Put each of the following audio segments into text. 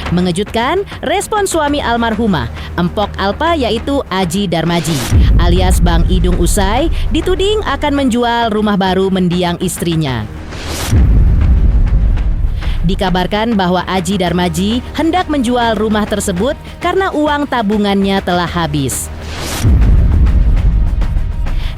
Mengejutkan, respon suami almarhumah, Empok Alpa yaitu Aji Darmaji, alias Bang Idung usai dituding akan menjual rumah baru mendiang istrinya. Dikabarkan bahwa Aji Darmaji hendak menjual rumah tersebut karena uang tabungannya telah habis.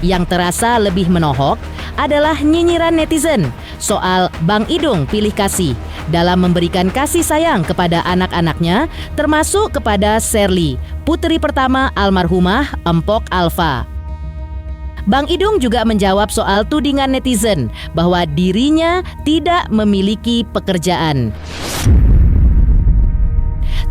Yang terasa lebih menohok adalah nyinyiran netizen soal Bang Idung pilih kasih dalam memberikan kasih sayang kepada anak-anaknya, termasuk kepada Sherly, putri pertama almarhumah Empok Alfa. Bang Idung juga menjawab soal tudingan netizen bahwa dirinya tidak memiliki pekerjaan.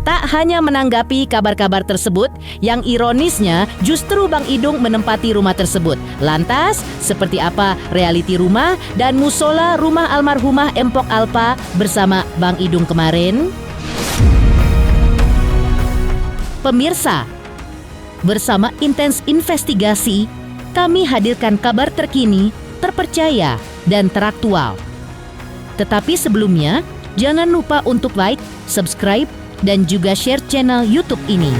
Tak hanya menanggapi kabar-kabar tersebut, yang ironisnya justru Bang Idung menempati rumah tersebut. Lantas, seperti apa realiti rumah dan musola rumah almarhumah Empok Alpa bersama Bang Idung kemarin? Pemirsa, bersama Intens Investigasi, kami hadirkan kabar terkini, terpercaya, dan teraktual. Tetapi sebelumnya, jangan lupa untuk like, subscribe, dan juga share channel YouTube ini.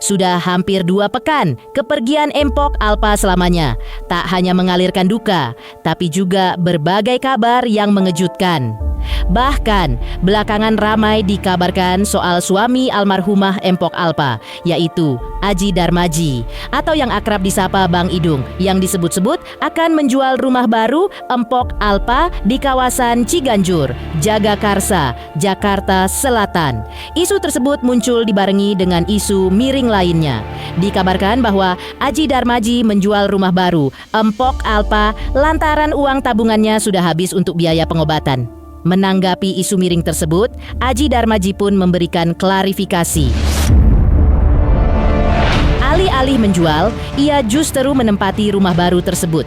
Sudah hampir 2 pekan kepergian Empok Alpa selamanya. Tak hanya mengalirkan duka, tapi juga berbagai kabar yang mengejutkan. Bahkan belakangan ramai dikabarkan soal suami almarhumah Empok Alpa, yaitu Aji Darmaji atau yang akrab disapa Bang Idung, yang disebut-sebut akan menjual rumah baru Empok Alpa di kawasan Ciganjur, Jagakarsa, Jakarta Selatan. Isu tersebut muncul dibarengi dengan isu miring lainnya. Dikabarkan bahwa Aji Darmaji menjual rumah baru Empok Alpa lantaran uang tabungannya sudah habis untuk biaya pengobatan. Menanggapi isu miring tersebut, Aji Darmaji pun memberikan klarifikasi. Alih-alih menjual, ia justru menempati rumah baru tersebut.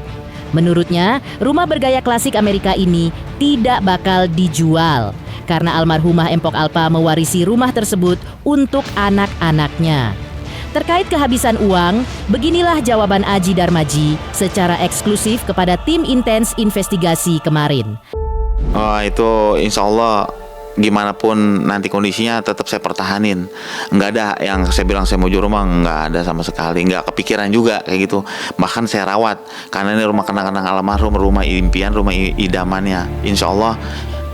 Menurutnya, rumah bergaya klasik Amerika ini tidak bakal dijual karena almarhumah Empok Alpa mewarisi rumah tersebut untuk anak-anaknya. Terkait kehabisan uang, beginilah jawaban Aji Darmaji secara eksklusif kepada tim Intens Investigasi kemarin. Itu insya Allah gimana pun nanti kondisinya tetap saya pertahanin. Nggak ada yang saya bilang saya mau jual rumah, nggak ada sama sekali. Nggak kepikiran juga kayak gitu. Bahkan saya rawat karena ini rumah kenang-kenang almarhum, rumah impian, rumah idamannya. Insya Allah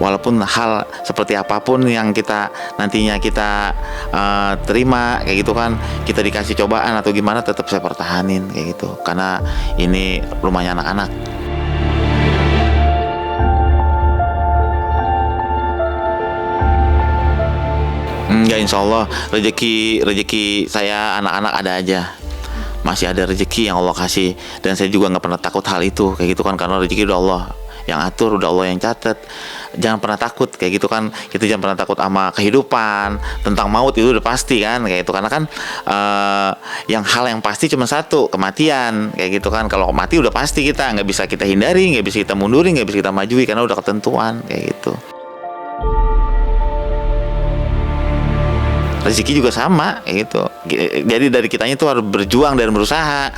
walaupun hal seperti apapun yang nantinya kita terima kayak gitu kan, kita dikasih cobaan atau gimana, tetap saya pertahanin kayak gitu. Karena ini rumahnya anak-anak. Enggak, insya Allah rezeki saya anak-anak ada aja, masih ada rezeki yang Allah kasih, dan saya juga nggak pernah takut hal itu kayak gitu kan, karena rezeki udah Allah yang atur, udah Allah yang catat. Jangan pernah takut kayak gitu kan, kita jangan pernah takut sama kehidupan, tentang maut itu udah pasti kan kayak gitu, karena kan hal yang pasti cuma satu, kematian kayak gitu kan. Kalau mati udah pasti, kita nggak bisa kita hindari, nggak bisa kita munduri, nggak bisa kita majui karena udah ketentuan kayak gitu. Rezeki juga sama kayak gitu. Jadi dari kitanya tuh harus berjuang dan berusaha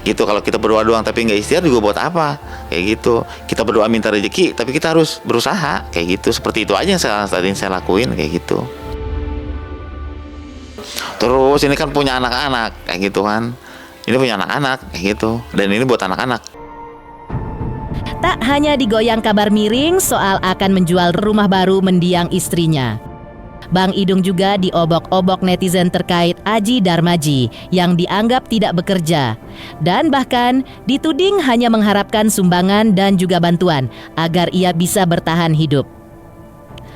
gitu. Kalau kita berdoa doang tapi nggak ikhtiar juga buat apa kayak gitu. Kita berdoa minta rezeki tapi kita harus berusaha kayak gitu. Seperti itu aja yang tadi saya lakuin kayak gitu. Terus ini kan punya anak-anak kayak gitu kan. Ini punya anak-anak kayak gitu, dan ini buat anak-anak. Tak hanya digoyang kabar miring soal akan menjual rumah baru mendiang istrinya, Bang Idung juga diobok-obok netizen terkait Aji Darmaji yang dianggap tidak bekerja dan bahkan dituding hanya mengharapkan sumbangan dan juga bantuan agar ia bisa bertahan hidup.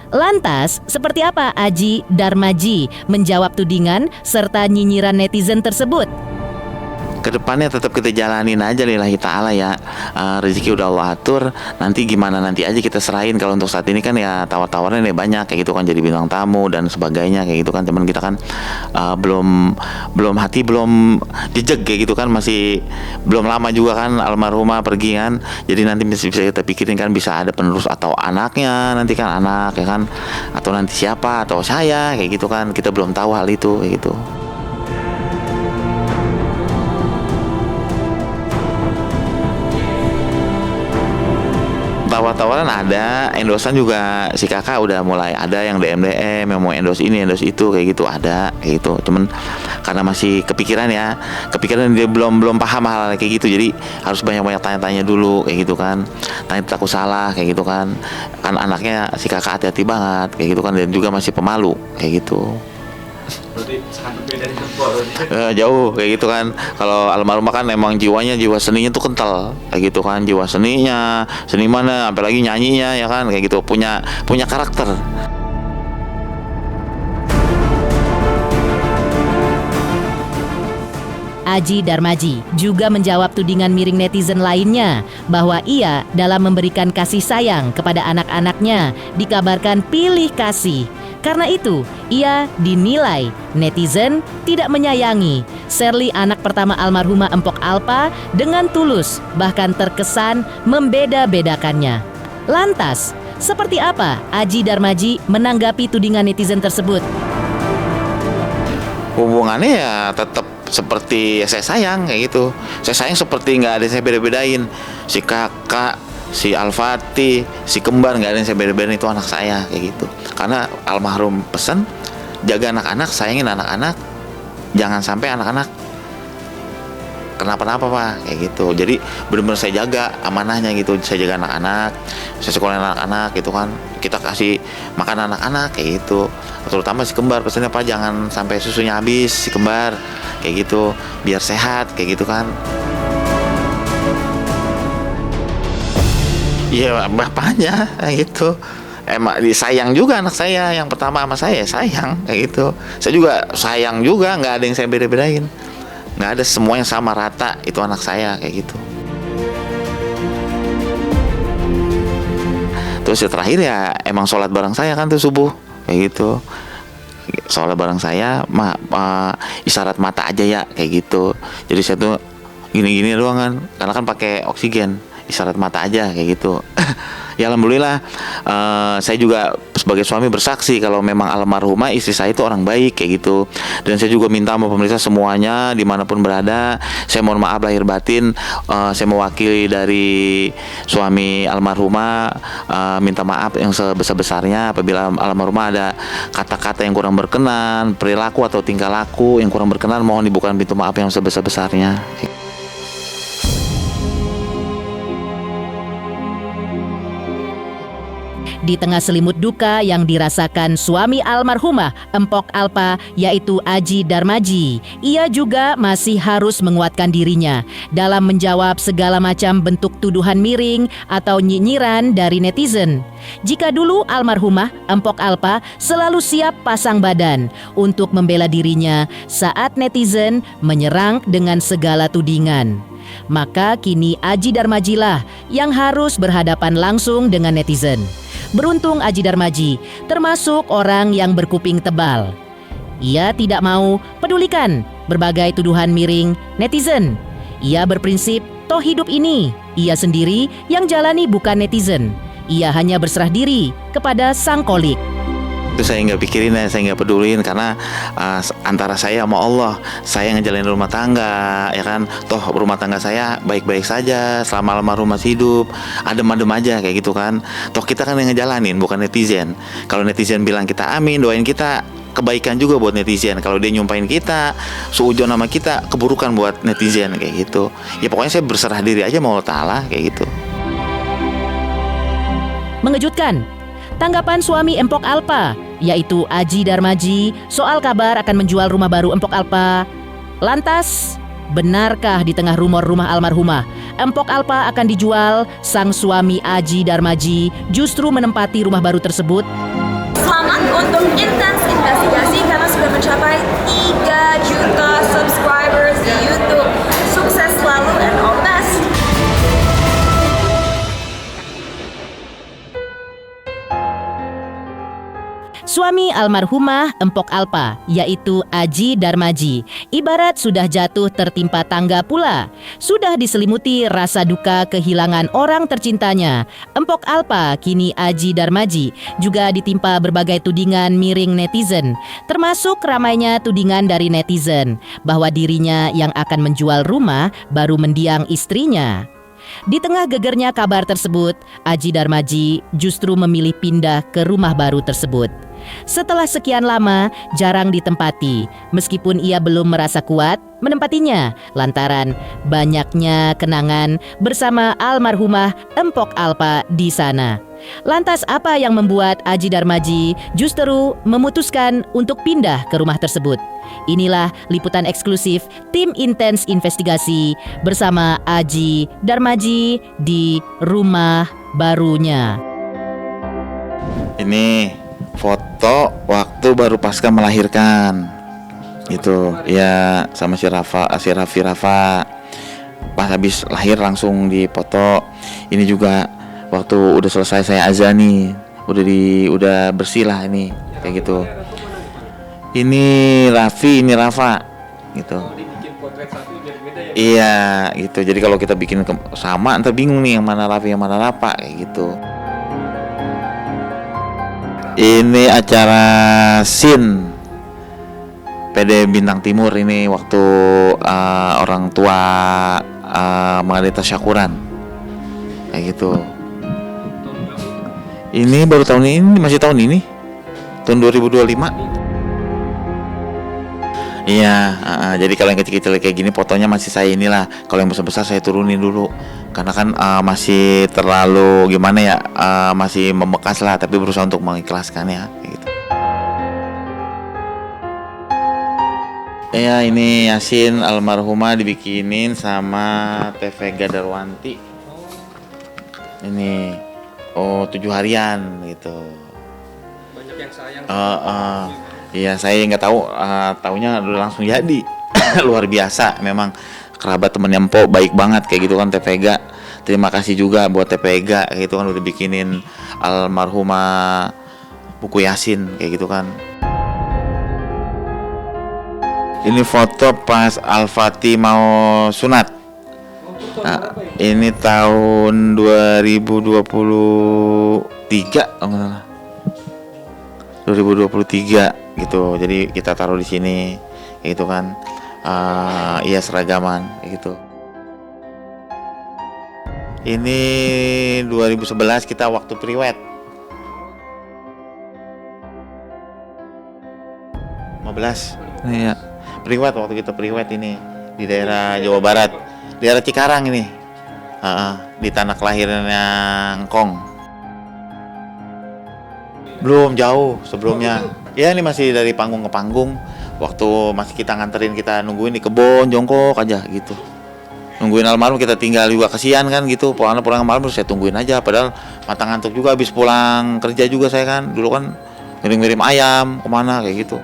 Lantas, seperti apa Aji Darmaji menjawab tudingan serta nyinyiran netizen tersebut? kedepannya tetap kita jalanin aja lillahi ta'ala ya. Rezeki udah Allah atur, nanti gimana nanti aja kita serahin. Kalau untuk saat ini kan ya tawar-tawarnya nih banyak kayak gitu kan, jadi bintang tamu dan sebagainya kayak gitu kan. Teman kita kan belum hati belum jejeg kayak gitu kan, masih belum lama juga kan almarhumah pergi kan. Jadi nanti bisa kita pikirin kan, bisa ada penerus atau anaknya, nanti kan anak ya kan, atau nanti siapa atau saya kayak gitu kan, kita belum tahu hal itu kayak gitu. Tawar-tawaran ada, endosan juga si kakak udah mulai ada yang DM yang mau endorse ini endorse itu kayak gitu, ada kayak gitu. Cuman karena masih kepikiran dia belum paham hal kayak gitu, jadi harus banyak tanya-tanya dulu kayak gitu kan, tanya takut salah kayak gitu kan anaknya si kakak hati-hati banget kayak gitu kan, dan juga masih pemalu kayak gitu. Berarti sangat berbeda dengan Pak. Jauh kayak gitu kan. Kalau almarhumah kan emang jiwa seninya tuh kental kayak gitu kan, jiwa seninya, senimannya, apalagi nyanyinya ya kan kayak gitu, punya karakter. Aji Darmaji juga menjawab tudingan miring netizen lainnya bahwa ia dalam memberikan kasih sayang kepada anak-anaknya dikabarkan pilih kasih. Karena itu, ia dinilai netizen tidak menyayangi Sherly, anak pertama almarhumah Empok Alpa, dengan tulus, bahkan terkesan membeda-bedakannya. Lantas, seperti apa Aji Darmaji menanggapi tudingan netizen tersebut? Hubungannya ya tetap seperti saya sayang kayak gitu. Saya sayang seperti nggak ada yang saya beda-bedain. Si kakak, si Al-Fatih, si kembar, nggak ada yang saya beda-bedain, itu anak saya kayak gitu. Karena almarhum pesan jaga anak-anak, sayangin anak-anak, jangan sampai anak-anak kenapa-napa Pak kayak gitu. Jadi benar-benar saya jaga amanahnya gitu, saya jaga anak-anak, saya sekolahin anak-anak gitu kan, kita kasih makan anak-anak kayak gitu. Terutama si kembar, pesannya Pak jangan sampai susunya habis si kembar kayak gitu, biar sehat kayak gitu kan. Iya bapaknya kayak gitu. Emang disayang juga anak saya yang pertama sama saya, sayang kayak gitu. Saya juga sayang juga, nggak ada yang saya beda-bedain, nggak ada, semuanya sama rata, itu anak saya kayak gitu. Terus yang terakhir ya emang sholat bareng saya kan tuh subuh kayak gitu. Sholat bareng saya isyarat mata aja ya kayak gitu. Jadi saya tuh gini-gini doang kan, karena kan pakai oksigen, isyarat mata aja kayak gitu. Ya alhamdulillah, saya juga sebagai suami bersaksi kalau memang almarhumah istri saya itu orang baik kayak gitu. Dan saya juga minta sama pemirsa semuanya dimanapun berada, saya mohon maaf lahir batin, saya mewakili dari suami almarhumah, minta maaf yang sebesar-besarnya apabila almarhumah ada kata-kata yang kurang berkenan, perilaku atau tingkah laku yang kurang berkenan, mohon dibukakan pintu maaf yang sebesar-besarnya. Di tengah selimut duka yang dirasakan suami almarhumah Empok Alpa, yaitu Aji Darmaji, ia juga masih harus menguatkan dirinya dalam menjawab segala macam bentuk tuduhan miring atau nyinyiran dari netizen. Jika dulu almarhumah Empok Alpa selalu siap pasang badan untuk membela dirinya saat netizen menyerang dengan segala tudingan, maka kini Aji Darmajilah yang harus berhadapan langsung dengan netizen. Beruntung Aji Darmaji termasuk orang yang berkuping tebal. Ia tidak mau pedulikan berbagai tuduhan miring netizen. Ia berprinsip, toh hidup ini ia sendiri yang jalani, bukan netizen. Ia hanya berserah diri kepada Sang Kholik. Itu saya nggak pikirin ya, saya nggak pedulin, karena antara saya sama Allah, saya ngejalanin rumah tangga ya kan, toh rumah tangga saya baik-baik saja selama almarhum masih hidup, adem-adem aja kayak gitu kan, toh kita kan yang ngejalanin bukan netizen. Kalau netizen bilang kita amin, doain kita kebaikan juga buat netizen. Kalau dia nyumpahin kita, suujon nama kita, keburukan buat netizen kayak gitu. Ya pokoknya saya berserah diri aja sama Allah Ta'ala kayak gitu. Mengejutkan tanggapan suami Empok Alpa, yaitu Aji Darmaji, soal kabar akan menjual rumah baru Empok Alpa. Lantas, benarkah di tengah rumor rumah almarhumah Empok Alpa akan dijual, sang suami Aji Darmaji justru menempati rumah baru tersebut? Selamat untuk Intens Investigasi karena sudah mencapai 3 juta subscribers di YouTube. Suami almarhumah Empok Alpa, yaitu Aji Darmaji, ibarat sudah jatuh tertimpa tangga pula. Sudah diselimuti rasa duka kehilangan orang tercintanya, Empok Alpa, kini Aji Darmaji, juga ditimpa berbagai tudingan miring netizen, termasuk ramainya tudingan dari netizen bahwa dirinya yang akan menjual rumah baru mendiang istrinya. Di tengah gegernya kabar tersebut, Aji Darmaji justru memilih pindah ke rumah baru tersebut. Setelah sekian lama jarang ditempati, meskipun ia belum merasa kuat menempatinya lantaran banyaknya kenangan bersama almarhumah Empok Alpa di sana. Lantas apa yang membuat Aji Darmaji justru memutuskan untuk pindah ke rumah tersebut? Inilah liputan eksklusif tim Intens Investigasi bersama Aji Darmaji di rumah barunya. Ini foto waktu baru pasca melahirkan. Itu ya, sama si Raffi Rafa. Pas habis lahir langsung dipoto. Ini juga waktu udah selesai saya azani, udah bersih lah ini kayak gitu. Ini Raffi, ini Rafa gitu. Dibikin potret satu biar beda ya. Iya gitu. Jadi kalau kita bikin sama, ntar bingung nih yang mana Raffi yang mana Rafa kayak gitu. Ini acara SIN PD Bintang Timur, ini waktu orang tua mengalami tasyakuran kayak gitu. Ini baru tahun ini, masih tahun ini, tahun 2025. Iya, jadi kalau yang kecil-kecil kayak gini fotonya masih saya inilah. Kalau yang besar-besar saya turunin dulu, karena kan masih terlalu gimana ya, masih membekas lah. Tapi berusaha untuk mengikhlaskan ya, kayak gitu. Ya, ini Yasin almarhumah dibikinin sama Teh Vega Darwanti. Ini 7 harian gitu. Banyak yang sayang. Iya, saya nggak tahu, taunya udah langsung jadi. Luar biasa, memang kerabat temennya Empok baik banget kayak gitu kan Teh Vega. Terima kasih juga buat Teh Vega kayak gitu kan, udah bikinin almarhumah buku Yasin kayak gitu kan. Ini foto pas Al-Fatih mau sunat. Nah, ini tahun 2023 oh, 2023 gitu. Jadi kita taruh di sini gitu kan. Iya, seragaman gitu. Ini 2011 kita waktu priwet. 15. Iya. Priwet, waktu kita priwet ini di daerah Jawa Barat. Daerah Cikarang ini. Di tanah kelahirannya Ngkong. Belum, jauh sebelumnya. Ya, ini masih dari panggung ke panggung. Waktu masih kita nganterin, kita nungguin di kebon, jongkok aja gitu. Nungguin almarhum, kita tinggal juga, kasihan kan gitu. Pulang malam terus saya tungguin aja. Padahal mata ngantuk juga, habis pulang kerja juga saya kan. Dulu kan ngirim-ngirim ayam kemana kayak gitu.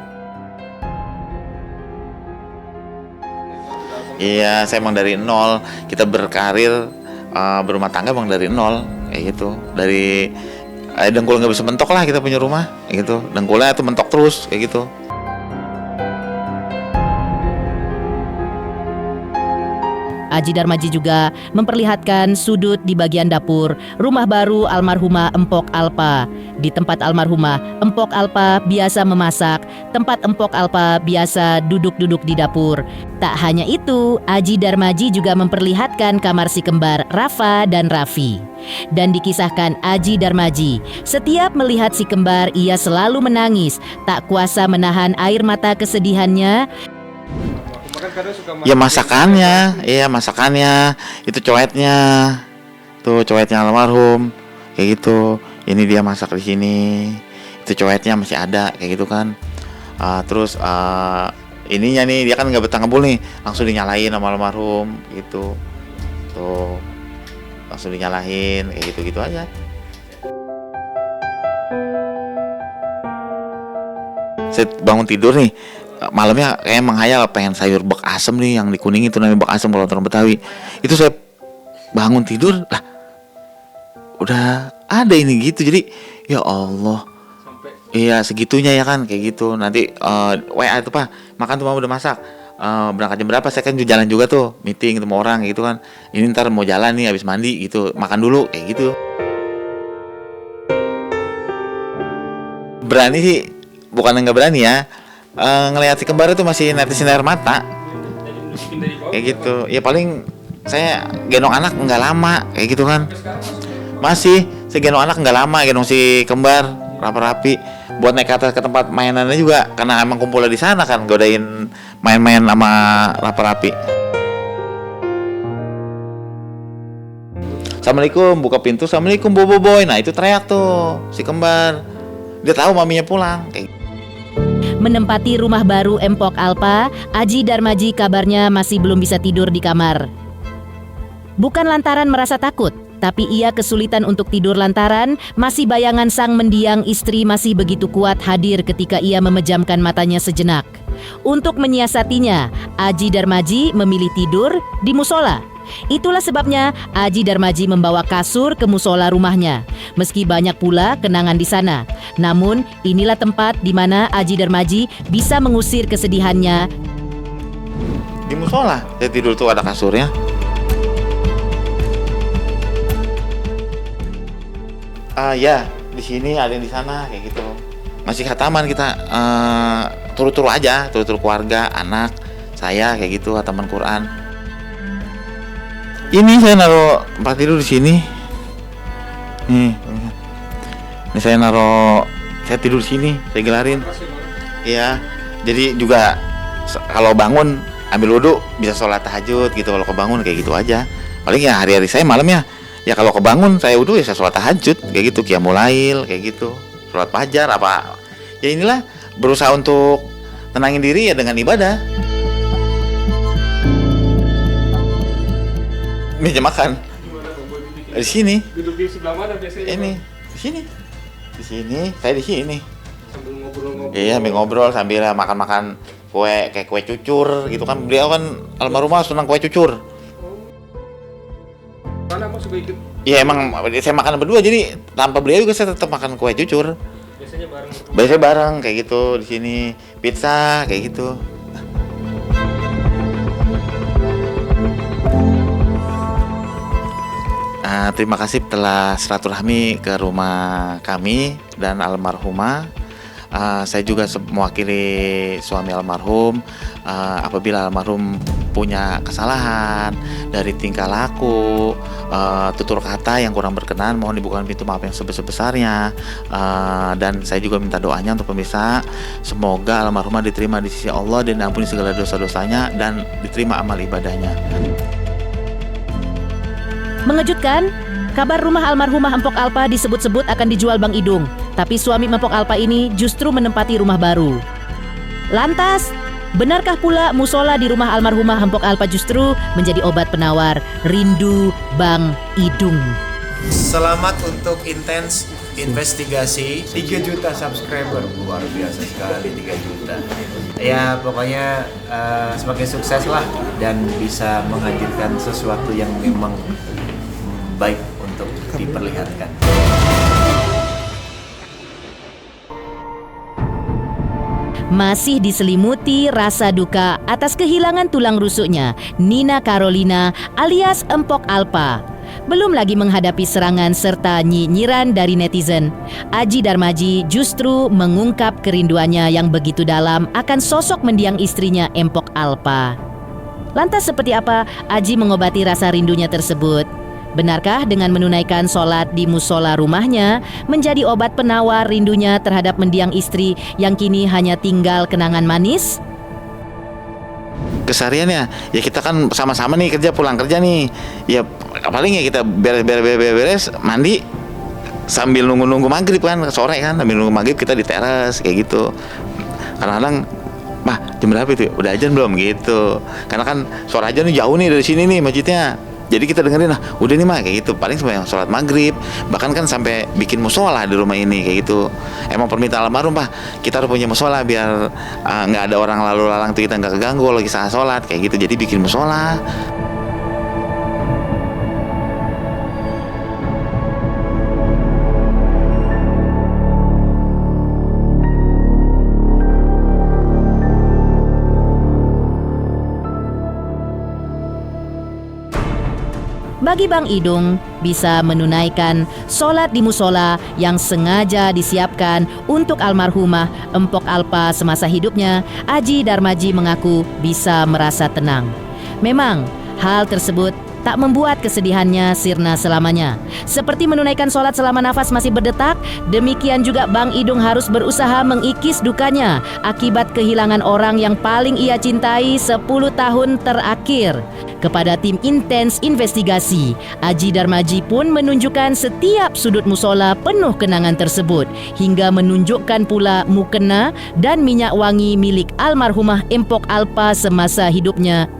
Iya, saya emang dari nol. Kita berkarir berumah tangga emang dari nol kayak gitu. Dari dengkul nggak bisa mentok lah, kita punya rumah kayak gitu. Dengkulnya tuh mentok terus kayak gitu. Aji Darmaji juga memperlihatkan sudut di bagian dapur rumah baru almarhumah Empok Alpa. Di tempat almarhumah Empok Alpa biasa memasak, tempat Empok Alpa biasa duduk-duduk di dapur. Tak hanya itu, Aji Darmaji juga memperlihatkan kamar si kembar Rafa dan Raffi. Dan dikisahkan Aji Darmaji, setiap melihat si kembar ia selalu menangis, tak kuasa menahan air mata kesedihannya. Ya masakannya, iya masakannya, itu coetnya, tuh coetnya almarhum, kayak gitu. Ini dia masak di sini, itu coetnya masih ada, kayak gitu kan. Terus ininya nih, dia kan nggak betah ngebul nih, langsung dinyalain sama almarhum, gitu. Tuh, langsung dinyalain, kayak gitu aja. Saya bangun tidur nih. Malamnya kayak menghayal pengen sayur bak asem nih, yang di Kuning itu namanya bak asem kalau orang Betawi. Itu saya bangun tidur lah, udah ada ini gitu. Jadi ya Allah, Iya segitunya ya kan kayak gitu. Nanti WA itu Pak, makan tuh mama udah masak. Berangkat jam berapa? Saya kan jalan juga tuh, meeting ketemu orang gitu kan. Ini ntar mau jalan nih habis mandi gitu, makan dulu kayak gitu. Berani sih, bukan nggak berani ya. Ngelihat si kembar itu masih netesin air mata. Kayak gitu. Ya paling saya gendong anak nggak lama kayak gitu kan. Masih saya gendong anak nggak lama, gendong si kembar rapi-rapi. Buat naik ke atas ke tempat mainannya juga, karena emang kumpulnya di sana kan, godain main-main sama rapi-rapi. Assalamualaikum, buka pintu, assalamualaikum bobo boy. Nah itu teriak tuh si kembar. Dia tahu maminya pulang. Kayak Menempati rumah baru Empok Alpa, Aji Darmaji kabarnya masih belum bisa tidur di kamar. Bukan lantaran merasa takut, tapi ia kesulitan untuk tidur lantaran masih bayangan sang mendiang istri masih begitu kuat hadir ketika ia memejamkan matanya sejenak. Untuk menyiasatinya, Aji Darmaji memilih tidur di musola. Itulah sebabnya Aji Darmaji membawa kasur ke musola rumahnya. Meski banyak pula kenangan di sana, namun inilah tempat di mana Aji Darmaji bisa mengusir kesedihannya. di musola saya tidur tuh ada kasurnya. Ya di sini ada yang di sana kayak gitu. Masih khataman kita turu-turu aja, turu-turu keluarga, anak saya kayak gitu, khataman Quran. Ini saya naruh tempat tidur di sini. Nih, ini saya naruh, saya tidur di sini, saya gelarin. Iya, jadi juga kalau bangun ambil wudhu bisa sholat tahajud gitu. Kalau kebangun kayak gitu aja. Paling ya hari-hari saya malam ya kalau kebangun saya wudhu ya saya sholat tahajud kayak gitu, qiyamul lail kayak gitu, sholat fajar apa. Ya inilah berusaha untuk tenangin diri ya dengan ibadah. Meja makan di sini. Duduk di sebelah mana biasanya? Ini di sini. Di sini, saya di sini. Sambil ngobrol-ngobrol. Iya, sambil ngobrol sambil makan-makan kue kayak kue cucur gitu kan. Beliau kan almarhumah senang kue cucur. Mana Mas juga ikut? Iya emang saya makan berdua jadi tanpa beliau juga saya tetap makan kue cucur. Biasanya bareng. Biasanya bareng kayak gitu di sini pizza kayak gitu. Terima kasih telah silaturahmi ke rumah kami dan almarhumah. Saya juga mewakili suami almarhum. Apabila almarhum punya kesalahan dari tingkah laku, tutur kata yang kurang berkenan, mohon dibukakan pintu maaf yang sebesar-besarnya. Dan saya juga minta doanya untuk pemirsa, semoga almarhumah diterima di sisi Allah dan diampuni segala dosa-dosanya dan diterima amal ibadahnya. Mengejutkan, kabar rumah almarhumah Empok Alpa disebut-sebut akan dijual Bang Idung, tapi suami Empok Alpa ini justru menempati rumah baru. Lantas, benarkah pula musola di rumah almarhumah Empok Alpa justru menjadi obat penawar rindu Bang Idung? Selamat untuk intens investigasi 3 juta subscriber, luar biasa sekali 3 juta. Ya pokoknya semakin sukses lah dan bisa menghadirkan sesuatu yang memang baik untuk diperlihatkan. Masih diselimuti rasa duka atas kehilangan tulang rusuknya, Nina Carolina alias Empok Alpa. Belum lagi menghadapi serangan serta nyinyiran dari netizen, Aji Darmaji justru mengungkap kerinduannya yang begitu dalam akan sosok mendiang istrinya Empok Alpa. Lantas seperti apa Aji mengobati rasa rindunya tersebut? Benarkah dengan menunaikan sholat di musola rumahnya menjadi obat penawar rindunya terhadap mendiang istri yang kini hanya tinggal kenangan manis? Kesehariannya ya kita kan sama-sama nih kerja, pulang kerja nih ya paling ya kita beres mandi sambil nunggu maghrib kan, sore kan sambil nunggu maghrib kita di teras kayak gitu. Kadang-kadang jam berapa itu? Udah ajan belum gitu. Karena kan sore aja nih jauh nih dari sini nih masjidnya. Jadi kita dengerin udah nih kayak gitu. Paling sampai sholat maghrib, bahkan kan sampai bikin musola di rumah ini kayak gitu. Emang permintaan almarhum kita harus punya musola biar nggak ada orang lalu lalang tuh kita nggak keganggu lagi saat sholat kayak gitu. Jadi bikin musola. bagi Bang Idung bisa menunaikan sholat di musola yang sengaja disiapkan untuk almarhumah Empok Alpa semasa hidupnya, Aji Darmaji mengaku bisa merasa tenang. Memang hal tersebut tak membuat kesedihannya sirna selamanya. Seperti menunaikan sholat selama nafas masih berdetak, demikian juga Bang Idung harus berusaha mengikis dukanya akibat kehilangan orang yang paling ia cintai 10 tahun terakhir. Kepada tim intens investigasi, Aji Darmaji pun menunjukkan setiap sudut musola penuh kenangan tersebut, hingga menunjukkan pula mukena dan minyak wangi milik almarhumah Empok Alpa semasa hidupnya.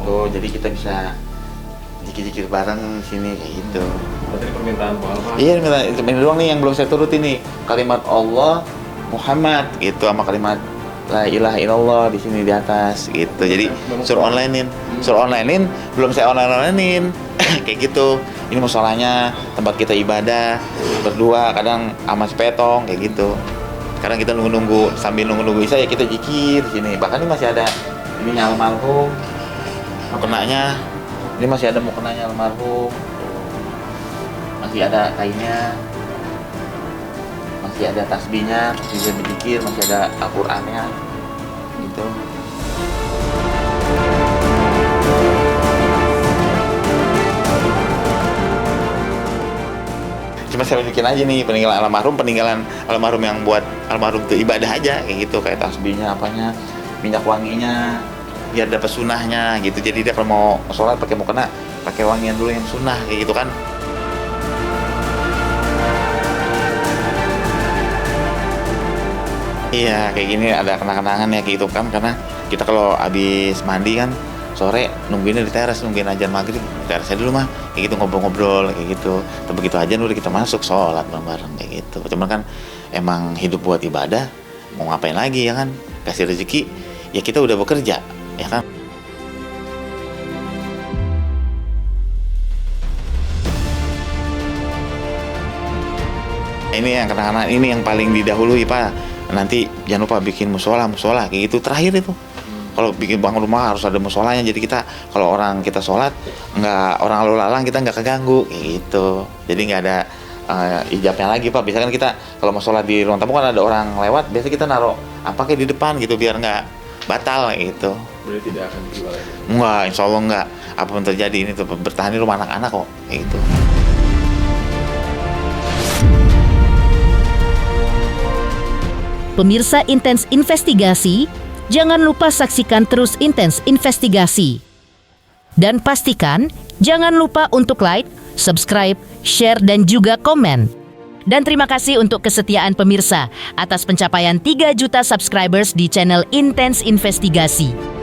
Tuh, jadi kita bisa zikir-zikir bareng sini kayak gitu. Berarti permintaan Pak Alpa. Iya, ini doang nih yang belum saya turutin nih. Kalimat Allah Muhammad gitu sama kalimat la ilaha illallah di sini di atas gitu. Jadi suruh onlinein belum saya onlinein kayak gitu. Ini musolanya tempat kita ibadah berdua, kadang sama sepetong kayak gitu. Kadang kita nunggu sambil nunggu Isya ya kita zikir di sini. Bahkan ini masih ada ini almarhum mukenanya, ini masih ada mukenanya almarhum, masih ada kainnya, masih ada tasbihnya, masih bisa berzikir, masih ada Al-Qur'annya gitu. Cuma saya bikin aja nih peninggalan almarhum yang buat almarhum itu ibadah aja kayak gitu, kayak tasbihnya apanya, minyak wanginya biar dapat sunahnya gitu. Jadi dia kalau mau sholat pakai mukena pakai wangian dulu yang sunnah kayak gitu kan. Iya kayak gini ada kenang-kenangan ya kayak gitu kan, karena kita kalau habis mandi kan sore nungguinnya di teras, nungguin ajan maghrib di terasnya dulu mah kayak gitu, ngobrol-ngobrol kayak gitu. Tapi begitu ajan udah kita masuk sholat bareng-bareng kayak gitu. Cuman kan emang hidup buat ibadah, mau ngapain lagi ya kan, kasih rezeki ya kita udah bekerja ya kan. Ini yang kenangan, ini yang paling didahului Pak. Nanti jangan lupa bikin musola kayak gitu terakhir itu. Kalau bikin bangun rumah harus ada musolanya, jadi kita kalau orang kita sholat nggak orang lalu lalang kita nggak keganggu kayak gitu. Jadi nggak ada ijabnya lagi Pak. Biasanya kan kita kalau mau sholat di ruang tamu kan ada orang lewat, biasa kita naruh apa kayak di depan gitu biar nggak batal gitu. Berarti tidak akan dijual lagi. Enggak, insya Allah enggak. Apapun terjadi ini tetap bertahan di rumah anak-anak kok kayak gitu. Pemirsa Intens Investigasi, jangan lupa saksikan terus Intens Investigasi. Dan pastikan jangan lupa untuk like, subscribe, share, dan juga komen. Dan terima kasih untuk kesetiaan pemirsa atas pencapaian 3 juta subscribers di channel Intens Investigasi.